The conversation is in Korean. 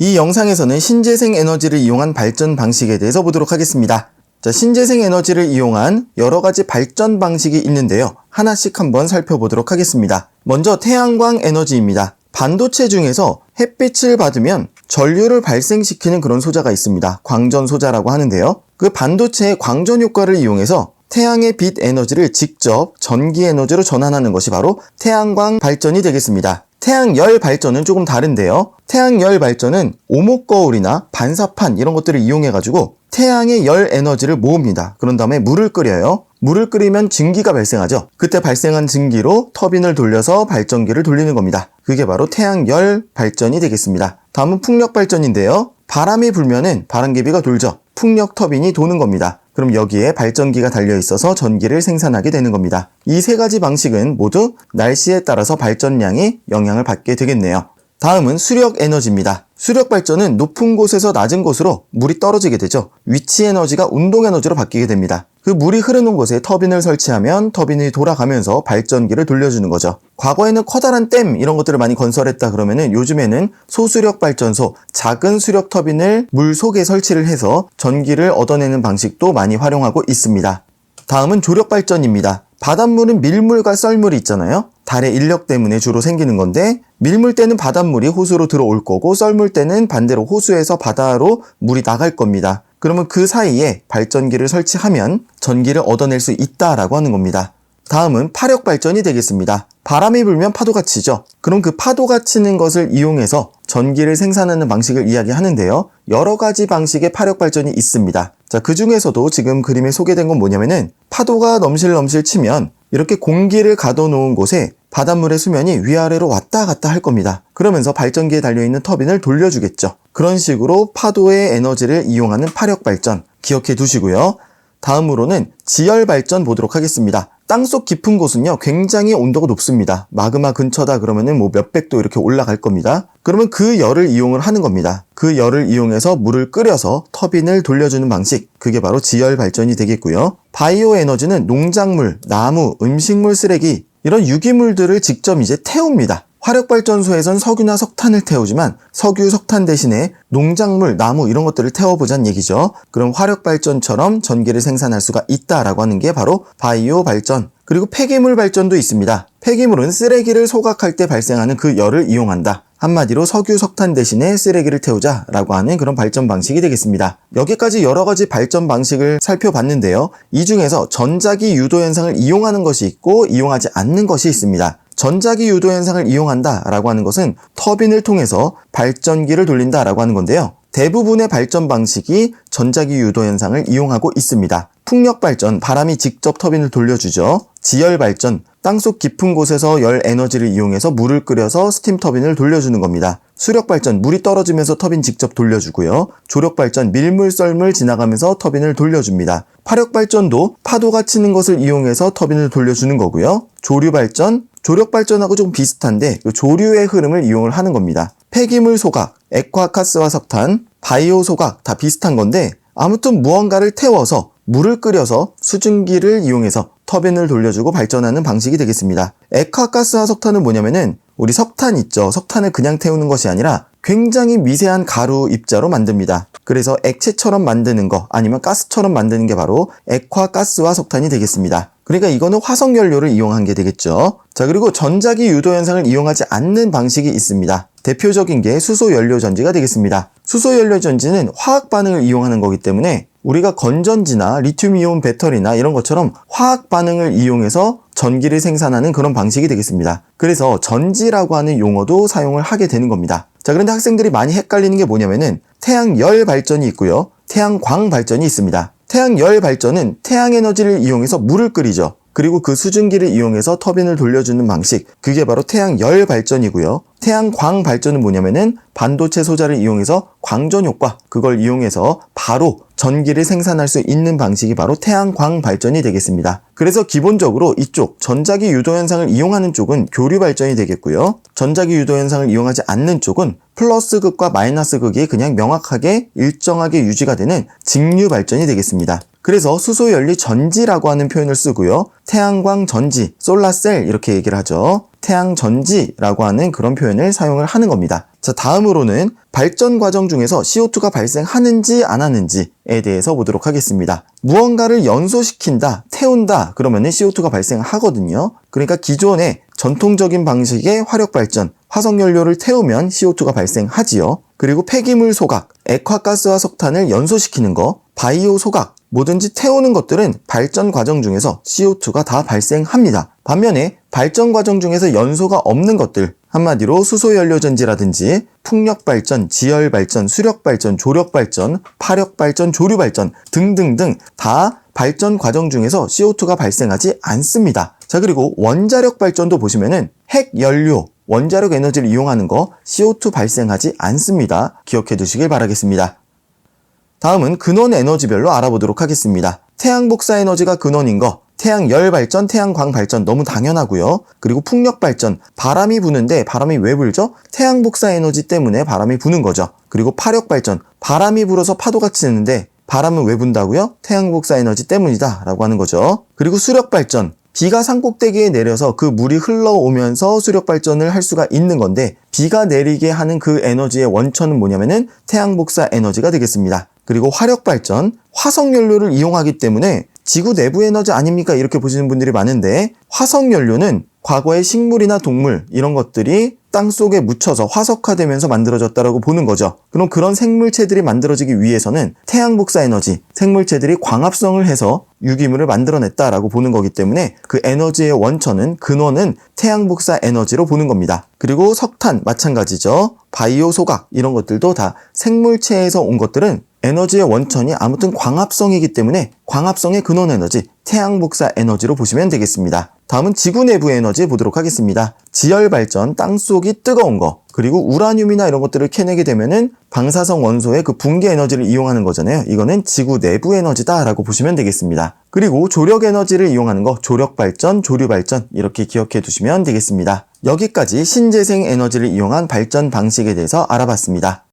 이 영상에서는 신재생 에너지를 이용한 발전 방식에 대해서 보도록 하겠습니다. 자, 신재생 에너지를 이용한 여러 가지 발전 방식이 있는데요. 하나씩 한번 살펴보도록 하겠습니다. 먼저 태양광 에너지입니다. 반도체 중에서 햇빛을 받으면 전류를 발생시키는 그런 소자가 있습니다. 광전 소자라고 하는데요. 그 반도체의 광전 효과를 이용해서 태양의 빛 에너지를 직접 전기 에너지로 전환하는 것이 바로 태양광 발전이 되겠습니다. 태양열 발전은 조금 다른데요. 태양열 발전은 오목거울이나 반사판 이런 것들을 이용해가지고 태양의 열 에너지를 모읍니다. 그런 다음에 물을 끓여요. 물을 끓이면 증기가 발생하죠. 그때 발생한 증기로 터빈을 돌려서 발전기를 돌리는 겁니다. 그게 바로 태양열 발전이 되겠습니다. 다음은 풍력 발전인데요. 바람이 불면은 바람개비가 돌죠. 풍력 터빈이 도는 겁니다. 그럼 여기에 발전기가 달려있어서 전기를 생산하게 되는 겁니다. 이 세 가지 방식은 모두 날씨에 따라서 발전량이 영향을 받게 되겠네요. 다음은 수력 에너지입니다. 수력 발전은 높은 곳에서 낮은 곳으로 물이 떨어지게 되죠. 위치 에너지가 운동 에너지로 바뀌게 됩니다. 그 물이 흐르는 곳에 터빈을 설치하면 터빈이 돌아가면서 발전기를 돌려주는 거죠. 과거에는 커다란 댐 이런 것들을 많이 건설했다 그러면은 요즘에는 소수력 발전소, 작은 수력 터빈을 물 속에 설치를 해서 전기를 얻어내는 방식도 많이 활용하고 있습니다. 다음은 조력 발전입니다. 바닷물은 밀물과 썰물이 있잖아요. 달의 인력 때문에 주로 생기는 건데 밀물 때는 바닷물이 호수로 들어올 거고 썰물 때는 반대로 호수에서 바다로 물이 나갈 겁니다. 그러면 그 사이에 발전기를 설치하면 전기를 얻어낼 수 있다라고 하는 겁니다. 다음은 파력 발전이 되겠습니다. 바람이 불면 파도가 치죠. 그럼 그 파도가 치는 것을 이용해서 전기를 생산하는 방식을 이야기하는데요. 여러 가지 방식의 파력 발전이 있습니다. 자, 그 중에서도 지금 그림에 소개된 건 뭐냐면은 파도가 넘실넘실 치면 이렇게 공기를 가둬놓은 곳에 바닷물의 수면이 위아래로 왔다 갔다 할 겁니다. 그러면서 발전기에 달려있는 터빈을 돌려주겠죠. 그런 식으로 파도의 에너지를 이용하는 파력 발전 기억해 두시고요. 다음으로는 지열 발전 보도록 하겠습니다. 땅속 깊은 곳은요 굉장히 온도가 높습니다. 마그마 근처다 그러면은 몇백 도 이렇게 올라갈 겁니다. 그러면 그 열을 이용을 하는 겁니다. 그 열을 이용해서 물을 끓여서 터빈을 돌려주는 방식, 그게 바로 지열 발전이 되겠고요. 바이오 에너지는 농작물, 나무, 음식물 쓰레기 이런 유기물들을 직접 이제 태웁니다. 화력발전소에선 석유나 석탄을 태우지만 석유, 석탄 대신에 농작물, 나무 이런 것들을 태워보자는 얘기죠. 그럼 화력발전처럼 전기를 생산할 수가 있다라고 하는 게 바로 바이오 발전. 그리고 폐기물 발전도 있습니다. 폐기물은 쓰레기를 소각할 때 발생하는 그 열을 이용한다. 한마디로 석유, 석탄 대신에 쓰레기를 태우자라고 하는 그런 발전 방식이 되겠습니다. 여기까지 여러 가지 발전 방식을 살펴봤는데요. 이 중에서 전자기 유도 현상을 이용하는 것이 있고 이용하지 않는 것이 있습니다. 전자기 유도 현상을 이용한다라고 하는 것은 터빈을 통해서 발전기를 돌린다라고 하는 건데요. 대부분의 발전 방식이 전자기 유도 현상을 이용하고 있습니다. 풍력 발전, 바람이 직접 터빈을 돌려주죠. 지열 발전, 땅속 깊은 곳에서 열 에너지를 이용해서 물을 끓여서 스팀 터빈을 돌려주는 겁니다. 수력 발전, 물이 떨어지면서 터빈 직접 돌려주고요. 조력 발전, 밀물, 썰물 지나가면서 터빈을 돌려줍니다. 파력 발전도 파도가 치는 것을 이용해서 터빈을 돌려주는 거고요. 조류 발전, 조력 발전하고 좀 비슷한데 조류의 흐름을 이용을 하는 겁니다. 폐기물 소각, 액화가스와 석탄, 바이오 소각 다 비슷한 건데 아무튼 무언가를 태워서 물을 끓여서 수증기를 이용해서 터빈을 돌려주고 발전하는 방식이 되겠습니다. 액화가스와 석탄은 뭐냐면은 우리 석탄 있죠. 석탄을 그냥 태우는 것이 아니라 굉장히 미세한 가루 입자로 만듭니다. 그래서 액체처럼 만드는 거 아니면 가스처럼 만드는 게 바로 액화가스와 석탄이 되겠습니다. 그러니까 이거는 화석연료를 이용한 게 되겠죠. 자, 그리고 전자기 유도 현상을 이용하지 않는 방식이 있습니다. 대표적인 게 수소연료전지가 되겠습니다. 수소연료전지는 화학 반응을 이용하는 거기 때문에 우리가 건전지나 리튬이온 배터리나 이런 것처럼 화학 반응을 이용해서 전기를 생산하는 그런 방식이 되겠습니다. 그래서 전지라고 하는 용어도 사용을 하게 되는 겁니다. 자, 그런데 학생들이 많이 헷갈리는 게 뭐냐면은 태양열 발전이 있고요. 태양광 발전이 있습니다. 태양열 발전은 태양에너지를 이용해서 물을 끓이죠. 그리고 그 수증기를 이용해서 터빈을 돌려주는 방식, 그게 바로 태양열 발전이고요. 태양광 발전은 뭐냐면은 반도체 소자를 이용해서 광전 효과, 그걸 이용해서 바로 전기를 생산할 수 있는 방식이 바로 태양광 발전이 되겠습니다. 그래서 기본적으로 이쪽 전자기 유도 현상을 이용하는 쪽은 교류 발전이 되겠고요. 전자기 유도 현상을 이용하지 않는 쪽은 플러스 극과 마이너스 극이 그냥 명확하게 일정하게 유지가 되는 직류 발전이 되겠습니다. 그래서 수소연료 전지라고 하는 표현을 쓰고요. 태양광 전지, 솔라셀 이렇게 얘기를 하죠. 태양전지라고 하는 그런 표현을 사용을 하는 겁니다. 자, 다음으로는 발전 과정 중에서 CO2가 발생하는지 안 하는지에 대해서 보도록 하겠습니다. 무언가를 연소시킨다, 태운다 그러면은 CO2가 발생하거든요. 그러니까 기존의 전통적인 방식의 화력발전, 화석연료를 태우면 CO2가 발생하지요. 그리고 폐기물 소각, 액화가스와 석탄을 연소시키는 거, 바이오 소각, 뭐든지 태우는 것들은 발전 과정 중에서 CO2가 다 발생합니다. 반면에 발전 과정 중에서 연소가 없는 것들, 한마디로 수소연료전지라든지 풍력발전, 지열발전, 수력발전, 조력발전, 파력발전, 조류발전 등등등 다 발전 과정 중에서 CO2가 발생하지 않습니다. 자, 그리고 원자력 발전도 보시면은 핵연료, 원자력 에너지를 이용하는 거 CO2 발생하지 않습니다. 기억해 두시길 바라겠습니다. 다음은 근원 에너지별로 알아보도록 하겠습니다. 태양 복사 에너지가 근원인 거, 태양열 발전, 태양광 발전 너무 당연하고요. 그리고 풍력 발전, 바람이 부는데 바람이 왜 불죠? 태양 복사 에너지 때문에 바람이 부는 거죠. 그리고 파력 발전, 바람이 불어서 파도가 치는데 바람은 왜 분다고요? 태양 복사 에너지 때문이다 라고 하는 거죠. 그리고 수력 발전, 비가 산꼭대기에 내려서 그 물이 흘러오면서 수력 발전을 할 수가 있는 건데 비가 내리게 하는 그 에너지의 원천은 뭐냐면은 태양 복사 에너지가 되겠습니다. 그리고 화력 발전, 화석연료를 이용하기 때문에 지구 내부 에너지 아닙니까? 이렇게 보시는 분들이 많은데 화석연료는 과거의 식물이나 동물 이런 것들이 땅속에 묻혀서 화석화되면서 만들어졌다라고 보는 거죠. 그럼 그런 생물체들이 만들어지기 위해서는 태양 복사 에너지, 생물체들이 광합성을 해서 유기물을 만들어냈다라고 보는 거기 때문에 그 에너지의 원천은 근원은 태양 복사 에너지로 보는 겁니다. 그리고 석탄 마찬가지죠. 바이오 소각 이런 것들도 다 생물체에서 온 것들은 에너지의 원천이 아무튼 광합성이기 때문에 광합성의 근원 에너지, 태양 복사 에너지로 보시면 되겠습니다. 다음은 지구 내부 에너지 보도록 하겠습니다. 지열 발전, 땅속이 뜨거운 거, 그리고 우라늄이나 이런 것들을 캐내게 되면은 방사성 원소의 그 붕괴 에너지를 이용하는 거잖아요. 이거는 지구 내부 에너지다라고 보시면 되겠습니다. 그리고 조력 에너지를 이용하는 거, 조력 발전, 조류 발전 이렇게 기억해 두시면 되겠습니다. 여기까지 신재생 에너지를 이용한 발전 방식에 대해서 알아봤습니다.